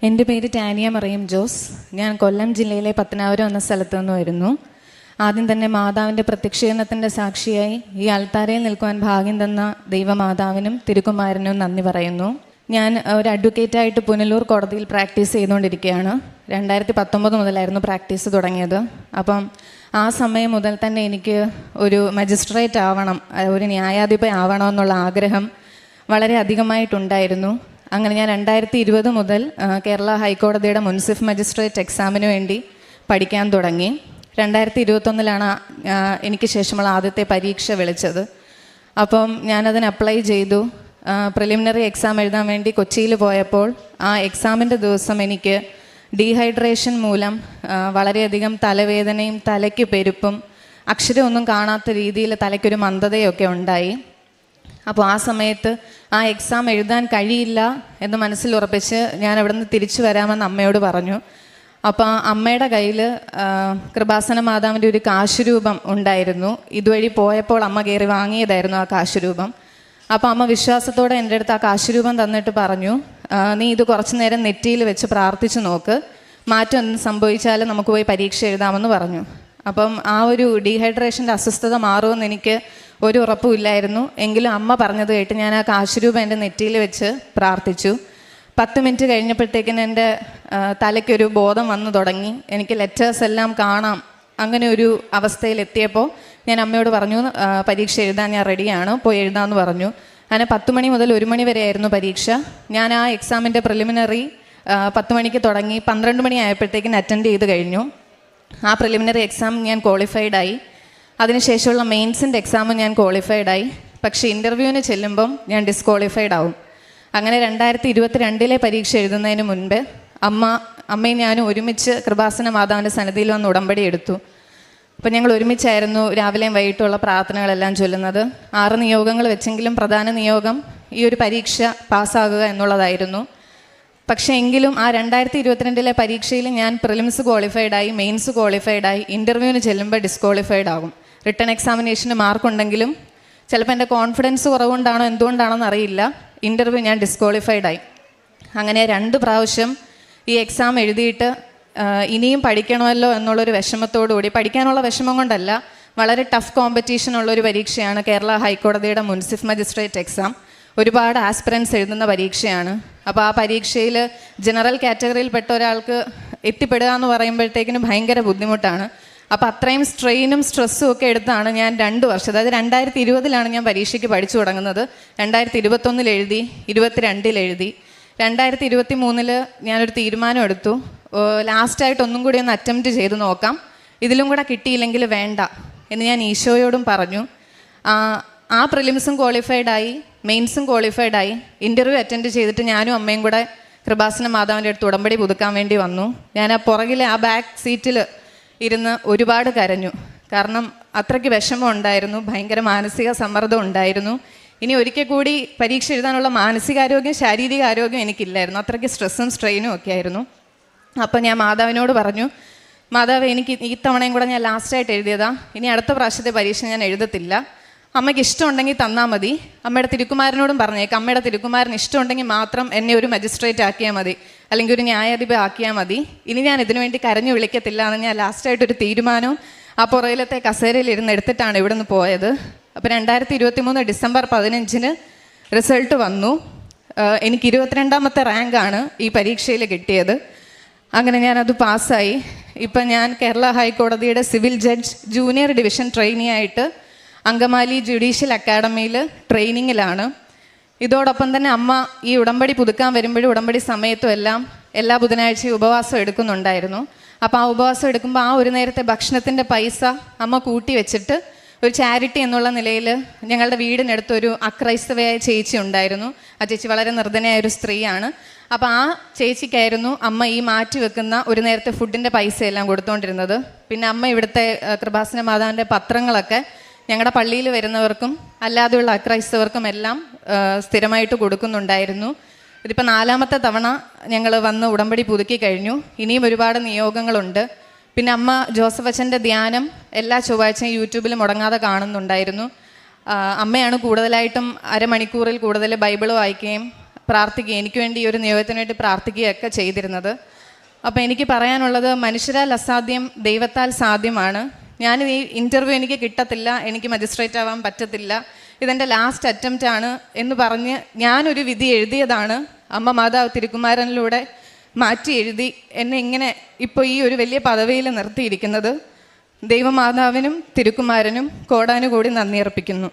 എൻ്റെ പേര് ടാനിയ മറിയം ജോസ്. ഞാൻ കൊല്ലം ജില്ലയിലെ പത്തനാപുരം എന്ന സ്ഥലത്തു നിന്ന് വരുന്നു. ആദ്യം തന്നെ മാതാവിൻ്റെ പ്രത്യക്ഷീകരണത്തിൻ്റെ സാക്ഷിയായി ഈ അൾത്താരയിൽ നിൽക്കുവാൻ ഭാഗ്യം തന്ന ദൈവമാതാവിനും തിരുക്കുമാരനും നന്ദി പറയുന്നു. ഞാൻ ഒരു അഡ്വക്കേറ്റായിട്ട് പുനലൂർ കോടതിയിൽ പ്രാക്ടീസ് ചെയ്തുകൊണ്ടിരിക്കുകയാണ്. 2019 മുതലായിരുന്നു പ്രാക്ടീസ് തുടങ്ങിയത്. അപ്പം ആ സമയം മുതൽ തന്നെ എനിക്ക് ഒരു മജിസ്ട്രേറ്റ് ആവണം, ഒരു ന്യായാധിപ ആവണമെന്നുള്ള ആഗ്രഹം വളരെ അധികമായിട്ടുണ്ടായിരുന്നു. അങ്ങനെ ഞാൻ 2020 മുതൽ കേരള ഹൈക്കോടതിയുടെ മുൻസിഫ് മജിസ്ട്രേറ്റ് എക്സാമിന് വേണ്ടി പഠിക്കാൻ തുടങ്ങി. 2021 എനിക്ക് ശേഷമുള്ള ആദ്യത്തെ പരീക്ഷ വിളിച്ചത്. അപ്പം ഞാനതിന് അപ്ലൈ ചെയ്തു. പ്രിലിമിനറി എക്സാം എഴുതാൻ വേണ്ടി കൊച്ചിയിൽ പോയപ്പോൾ ആ എക്സാമിൻ്റെ ദിവസം എനിക്ക് ഡീഹൈഡ്രേഷൻ മൂലം വളരെയധികം തലവേദനയും തലയ്ക്ക് പെരുപ്പും അക്ഷരമൊന്നും കാണാത്ത രീതിയിൽ തലയ്ക്കൊരു മന്ദതയൊക്കെ ഉണ്ടായി. അപ്പോൾ ആ സമയത്ത് ആ എക്സാം എഴുതാൻ കഴിയില്ല എന്ന് മനസ്സിൽ ഉറപ്പിച്ച് ഞാൻ അവിടെ നിന്ന് തിരിച്ചു വരാമെന്ന് അമ്മയോട് പറഞ്ഞു. അപ്പോൾ അമ്മയുടെ കയ്യിൽ കൃപാസന മാതാവിൻ്റെ ഒരു കാശുരൂപം ഉണ്ടായിരുന്നു. ഇതുവഴി പോയപ്പോൾ അമ്മ കയറി വാങ്ങിയതായിരുന്നു ആ കാശുരൂപം. അപ്പോൾ അമ്മ വിശ്വാസത്തോടെ എൻ്റെ അടുത്ത് ആ കാശുരൂപം തന്നിട്ട് പറഞ്ഞു, നീ ഇത് കുറച്ച് നേരം നെറ്റിയിൽ വെച്ച് പ്രാർത്ഥിച്ച് നോക്ക്, മാറ്റം ഒന്നും സംഭവിച്ചാൽ നമുക്ക് പോയി പരീക്ഷ എഴുതാമെന്ന് പറഞ്ഞു. അപ്പം ആ ഒരു ഡീഹൈഡ്രേഷൻ്റെ അസ്വസ്ഥത മാറുമെന്ന് എനിക്ക് ഒരു ഉറപ്പുമില്ലായിരുന്നു. എങ്കിലും അമ്മ പറഞ്ഞത് കേട്ട് ഞാൻ ആ കാശുരൂപം എൻ്റെ നെറ്റിയിൽ വെച്ച് പ്രാർത്ഥിച്ചു. 10 മിനിറ്റ് കഴിഞ്ഞപ്പോഴത്തേക്കിന് എൻ്റെ തലയ്ക്കൊരു ബോധം വന്നു തുടങ്ങി. എനിക്ക് ലെറ്റേഴ്സ് എല്ലാം കാണാം. അങ്ങനെ ഒരു അവസ്ഥയിലെത്തിയപ്പോൾ ഞാൻ അമ്മയോട് പറഞ്ഞു, പരീക്ഷ എഴുതാൻ ഞാൻ റെഡിയാണ്, പോയി എഴുതാമെന്ന് പറഞ്ഞു. അങ്ങനെ 10 മണി മുതൽ 1 മണി വരെ ആയിരുന്നു പരീക്ഷ. ഞാൻ ആ എക്സാമിൻ്റെ പ്രിലിമിനറി 10 മണിക്ക് തുടങ്ങി 12 മണി ആയപ്പോഴത്തേക്കിന് അറ്റൻഡ് ചെയ്ത് കഴിഞ്ഞു. ആ പ്രിലിമിനറി എക്സാം ഞാൻ ക്വാളിഫൈഡായി. അതിനുശേഷമുള്ള മെയിൻസിൻ്റെ എക്സാമും ഞാൻ ക്വാളിഫൈഡായി. പക്ഷേ ഇൻ്റർവ്യൂവിന് ചെല്ലുമ്പം ഞാൻ ഡിസ്ക്വാളിഫൈഡ് ആവും. അങ്ങനെ 2022 പരീക്ഷ എഴുതുന്നതിന് മുൻപ് അമ്മയും ഞാനും ഒരുമിച്ച് കൃപാസന മാതാവിൻ്റെ സന്നിധിയിൽ വന്ന് ഉടമ്പടി എടുത്തു. അപ്പോൾ ഞങ്ങൾ ഒരുമിച്ചായിരുന്നു രാവിലെയും വൈകിട്ടുള്ള പ്രാർത്ഥനകളെല്ലാം ചൊല്ലുന്നത്. 6 നിയോഗങ്ങൾ വെച്ചെങ്കിലും പ്രധാന നിയോഗം ഈ ഒരു പരീക്ഷ പാസ്സാകുക എന്നുള്ളതായിരുന്നു. പക്ഷേ എങ്കിലും ആ 2022 പരീക്ഷയിൽ ഞാൻ പ്രിലിംസ് ക്വാളിഫൈഡായി, മെയിൻസ് ക്വാളിഫൈഡായി. ഇൻ്റർവ്യൂവിന് ചെല്ലുമ്പോൾ ഡിസ്ക്വാളിഫൈഡ് ആകും. റിട്ടൺ എക്സാമിനേഷന് മാർക്കുണ്ടെങ്കിലും ചിലപ്പോൾ എൻ്റെ കോൺഫിഡൻസ് കുറവുകൊണ്ടാണോ എന്തുകൊണ്ടാണോ എന്നറിയില്ല, ഇൻ്റർവ്യൂ ഞാൻ ഡിസ്ക്വാളിഫൈഡായി. അങ്ങനെ 2 പ്രാവശ്യം ഈ എക്സാം എഴുതിയിട്ട് ഇനിയും പഠിക്കണമല്ലോ എന്നുള്ളൊരു വിഷമത്തോടുകൂടി, പഠിക്കാനുള്ള വിഷമം കൊണ്ടല്ല, വളരെ ടഫ് കോമ്പറ്റീഷനുള്ളൊരു പരീക്ഷയാണ് കേരള ഹൈക്കോടതിയുടെ മുൻസിഫ് മജിസ്ട്രേറ്റ് എക്സാം. ഒരുപാട് ആസ്പിറൻസ് എഴുതുന്ന പരീക്ഷയാണ്. അപ്പോൾ ആ പരീക്ഷയിൽ ജനറൽ കാറ്റഗറിയിൽപ്പെട്ട ഒരാൾക്ക് എത്തിപ്പെടുക എന്ന് പറയുമ്പോഴത്തേക്കിനും ഭയങ്കര ബുദ്ധിമുട്ടാണ്. അപ്പോൾ അത്രയും സ്ട്രെയിനും സ്ട്രെസ്സും ഒക്കെ എടുത്താണ് ഞാൻ 2 വർഷം, അതായത് 2020 ഞാൻ പരീക്ഷയ്ക്ക് പഠിച്ചു തുടങ്ങുന്നത്. 2021 എഴുതി, 2022 എഴുതി. 2023 ഞാനൊരു തീരുമാനം എടുത്തു, ലാസ്റ്റായിട്ട് ഒന്നും കൂടി ഒന്ന് അറ്റംപ്റ്റ് ചെയ്ത് നോക്കാം, ഇതിലും കൂടെ കിട്ടിയില്ലെങ്കിൽ വേണ്ട എന്ന് ഞാൻ ഈശോയോടും പറഞ്ഞു. ആ പ്രിലിംസും ക്വാളിഫൈഡായി, മെയിൻസും ക്വാളിഫൈഡായി. ഇൻ്റർവ്യൂ അറ്റൻഡ് ചെയ്തിട്ട് ഞാനും അമ്മയും കൂടെ കൃപാസന മാതാവിൻ്റെ അടുത്ത് ഉടമ്പടി പുതുക്കാൻ വേണ്ടി വന്നു. ഞാൻ ആ പുറകിലെ ആ ബാക്ക് സീറ്റിൽ ഇരുന്ന് ഒരുപാട് കരഞ്ഞു. കാരണം അത്രയ്ക്ക് വിഷമം ഉണ്ടായിരുന്നു, ഭയങ്കര മാനസിക സമ്മർദ്ദം ഉണ്ടായിരുന്നു. ഇനി ഒരിക്കൽ കൂടി പരീക്ഷ എഴുതാനുള്ള മാനസികാരോഗ്യം ശാരീരികാരോഗ്യം എനിക്കില്ലായിരുന്നു. അത്രയ്ക്ക് സ്ട്രെസ്സും സ്ട്രെയിനും ഒക്കെ ആയിരുന്നു. അപ്പോൾ ഞാൻ മാതാവിനോട് പറഞ്ഞു, മാതാവ്, എനിക്ക് ഈ തവണയും കൂടെ ഞാൻ ലാസ്റ്റായിട്ട് എഴുതിയതാ, ഇനി അടുത്ത പ്രാവശ്യത്തെ പരീക്ഷ ഞാൻ എഴുതത്തില്ല. അമ്മയ്ക്ക് ഇഷ്ടമുണ്ടെങ്കിൽ തന്നാൽ മതി. അമ്മയുടെ തിരുക്കുമാരനോടും പറഞ്ഞേക്കാം, അമ്മയുടെ തിരുക്കുമാരന് ഇഷ്ടമുണ്ടെങ്കിൽ മാത്രം എന്നെ ഒരു മജിസ്ട്രേറ്റ് ആക്കിയാൽ മതി, അല്ലെങ്കിൽ ഒരു ന്യായാധിപ ആക്കിയാൽ മതി. ഇനി ഞാൻ ഇതിനു വേണ്ടി കരഞ്ഞു വിളിക്കത്തില്ല എന്ന് ഞാൻ ലാസ്റ്റായിട്ടൊരു തീരുമാനവും ആ പുറയിലത്തെ കസേരയിൽ ഇരുന്ന് എടുത്തിട്ടാണ് ഇവിടെ നിന്ന് പോയത്. അപ്പോൾ 2023 ഡിസംബർ 15 റിസൾട്ട് വന്നു. എനിക്ക് 22ാമത്തെ റാങ്കാണ് ഈ പരീക്ഷയിൽ കിട്ടിയത്. അങ്ങനെ ഞാനത് പാസ്സായി. ഇപ്പം ഞാൻ കേരള ഹൈക്കോടതിയുടെ civil judge junior division trainee ആയിട്ട് അങ്കമാലി ജുഡീഷ്യൽ അക്കാഡമിയിൽ ട്രെയിനിങ്ങിലാണ്. ഇതോടൊപ്പം തന്നെ അമ്മ ഈ ഉടമ്പടി പുതുക്കാൻ വരുമ്പോഴും ഉടമ്പടി സമയത്തും എല്ലാ ബുധനാഴ്ചയും ഉപവാസം എടുക്കുന്നുണ്ടായിരുന്നു. അപ്പോൾ ആ ഉപവാസം എടുക്കുമ്പോൾ ആ ഒരു നേരത്തെ ഭക്ഷണത്തിൻ്റെ പൈസ അമ്മ കൂട്ടി വെച്ചിട്ട് ഒരു ചാരിറ്റി എന്നുള്ള നിലയിൽ ഞങ്ങളുടെ വീടിനടുത്തൊരു അക്രൈസ്തവയായ ചേച്ചി ഉണ്ടായിരുന്നു. ആ ചേച്ചി വളരെ നിർധനയായൊരു സ്ത്രീയാണ്. അപ്പോൾ ആ ചേച്ചിക്കായിരുന്നു അമ്മ ഈ മാറ്റി വെക്കുന്ന ഒരു നേരത്തെ ഫുഡിൻ്റെ പൈസയെല്ലാം കൊടുത്തുകൊണ്ടിരുന്നത്. പിന്നെ അമ്മ ഇവിടുത്തെ കൃപാസന മാതാവിൻ്റെ പത്രങ്ങളൊക്കെ ഞങ്ങളുടെ പള്ളിയിൽ വരുന്നവർക്കും അല്ലാതെയുള്ള അക്രൈസ്തവർക്കും എല്ലാം സ്ഥിരമായിട്ട് കൊടുക്കുന്നുണ്ടായിരുന്നു. ഇതിപ്പോൾ 4ാമത്തെ തവണ ഞങ്ങൾ വന്ന് ഉടമ്പടി പുതുക്കി കഴിഞ്ഞു. ഇനിയും ഒരുപാട് നിയോഗങ്ങളുണ്ട്. പിന്നെ അമ്മ ജോസഫ് അച്ഛൻ്റെ ധ്യാനം എല്ലാ ചൊവ്വാഴ്ചയും യൂട്യൂബിൽ മുടങ്ങാതെ കാണുന്നുണ്ടായിരുന്നു. അമ്മയാണ് കൂടുതലായിട്ടും അരമണിക്കൂറിൽ കൂടുതൽ ബൈബിൾ വായിക്കുകയും പ്രാർത്ഥിക്കുകയും എനിക്ക് വേണ്ടി ഈ ഒരു നിയോഗത്തിന് വേണ്ടി പ്രാർത്ഥിക്കുകയൊക്കെ ചെയ്തിരുന്നത്. അപ്പോൾ എനിക്ക് പറയാനുള്ളത്, മനുഷ്യരാൽ അസാധ്യം ദൈവത്താൽ സാധ്യമാണ്. ഞാൻ ഈ ഇൻ്റർവ്യൂ എനിക്ക് കിട്ടത്തില്ല, എനിക്ക് മജിസ്ട്രേറ്റ് ആവാൻ പറ്റത്തില്ല, ഇതെൻ്റെ ലാസ്റ്റ് അറ്റംപ്റ്റ് ആണ് എന്ന് പറഞ്ഞ് ഞാനൊരു വിധി എഴുതിയതാണ്. അമ്മ മാതാവ് തിരുക്കുമാരനിലൂടെ മാറ്റി എഴുതി എന്നെ ഇങ്ങനെ ഇപ്പോൾ ഈ ഒരു വലിയ പദവിയിൽ നിർത്തിയിരിക്കുന്നത്. ദൈവമാതാവിനും തിരുക്കുമാരനും കോടാനുകൂടി നന്ദി അർപ്പിക്കുന്നു.